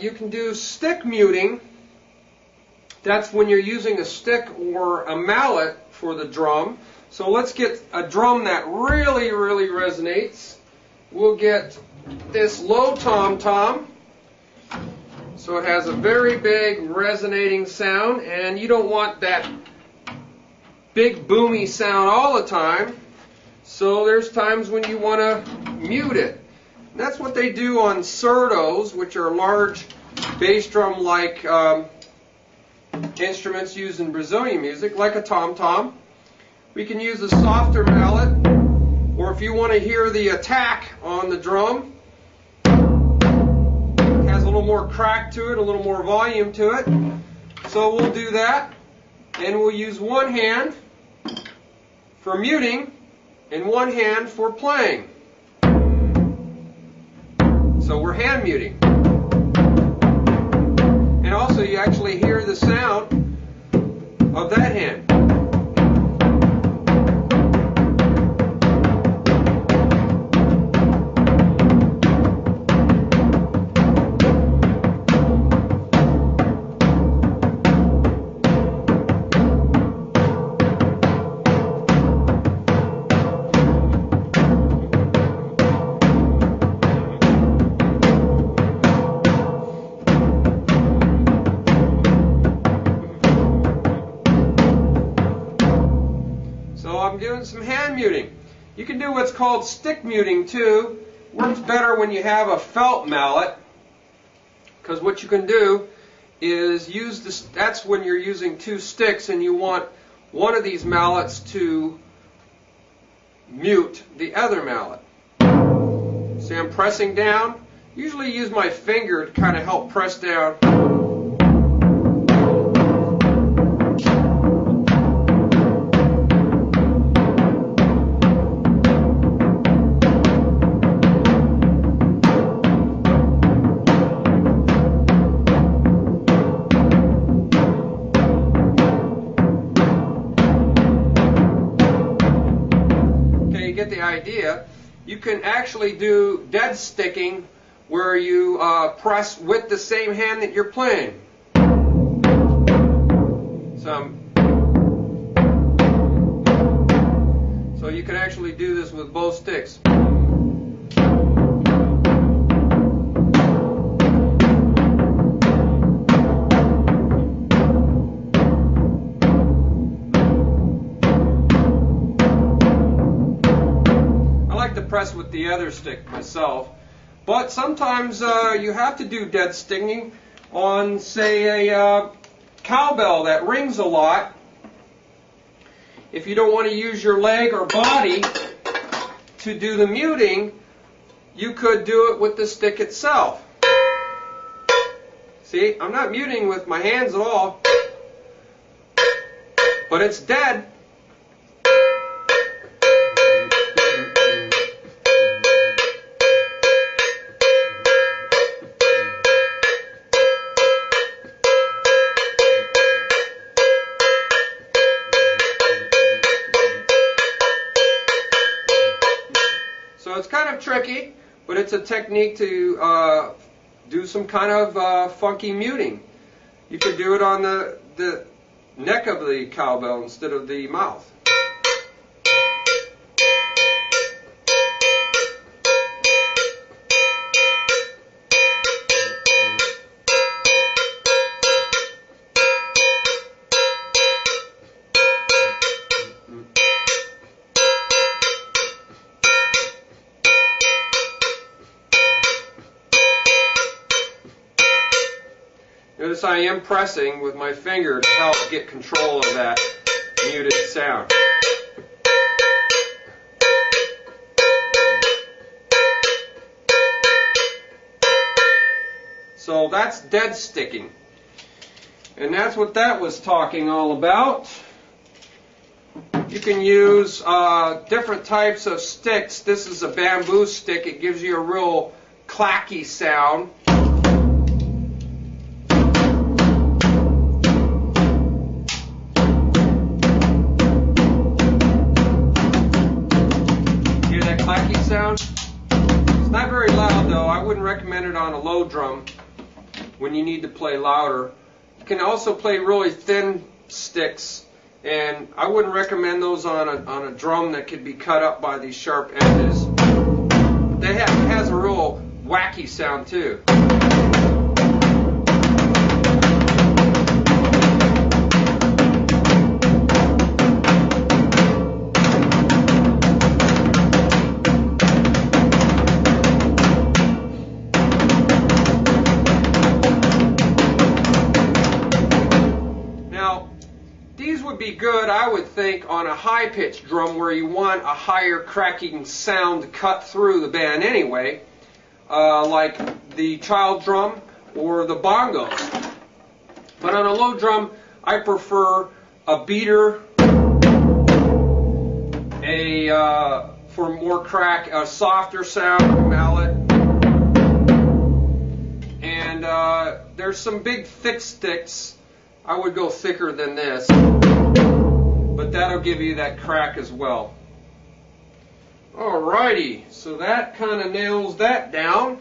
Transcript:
you can do stick muting. That's when you're using a stick or a mallet for the drum. So let's get a drum that really, really resonates. We'll get this low tom-tom. So it has a very big resonating sound, and you don't want that big boomy sound all the time. So there's times when you want to mute it. And that's what they do on surdos, which are large bass drum-like instruments used in Brazilian music, like a tom-tom. We can use a softer mallet, or if you want to hear the attack on the drum, it has a little more crack to it, a little more volume to it. So we'll do that, and we'll use one hand for muting and one hand for playing. So we're hand muting. And also you actually hear the sound of that hand. I'm doing some hand muting. You can do what's called stick muting too. Works better when you have a felt mallet, because what you can do is use this. That's when you're using two sticks and you want one of these mallets to mute the other mallet. See, I'm pressing down. Usually use my finger to kind of help press down. Get the idea. You can actually do dead sticking where you press with the same hand that you're playing. So you can actually do this with both sticks. Press with the other stick myself, but sometimes you have to do dead sticking on, say, a cowbell that rings a lot. If you don't want to use your leg or body to do the muting, you could do it with the stick itself. See, I'm not muting with my hands at all, but it's dead. So it's kind of tricky, but it's a technique to do some kind of funky muting. You could do it on the neck of the cowbell instead of the mouth. Notice I am pressing with my finger to help get control of that muted sound. So that's dead sticking. And that's what that was talking all about. You can use different types of sticks. This is a bamboo stick. It gives you a real clacky sound. Sound. It's not very loud though. I wouldn't recommend it on a low drum. when you need to play louder. You can also play really thin sticks, and I wouldn't recommend those on a drum that could be cut up by these sharp edges. It has a real wacky sound too. These would be good, I would think, on a high-pitched drum where you want a higher cracking sound to cut through the band anyway, like the child drum or the bongos. But on a low drum, I prefer a beater, for more crack, a softer sound, mallet, and there's some big thick sticks. I would go thicker than this, but that'll give you that crack as well. Alrighty, so that kind of nails that down.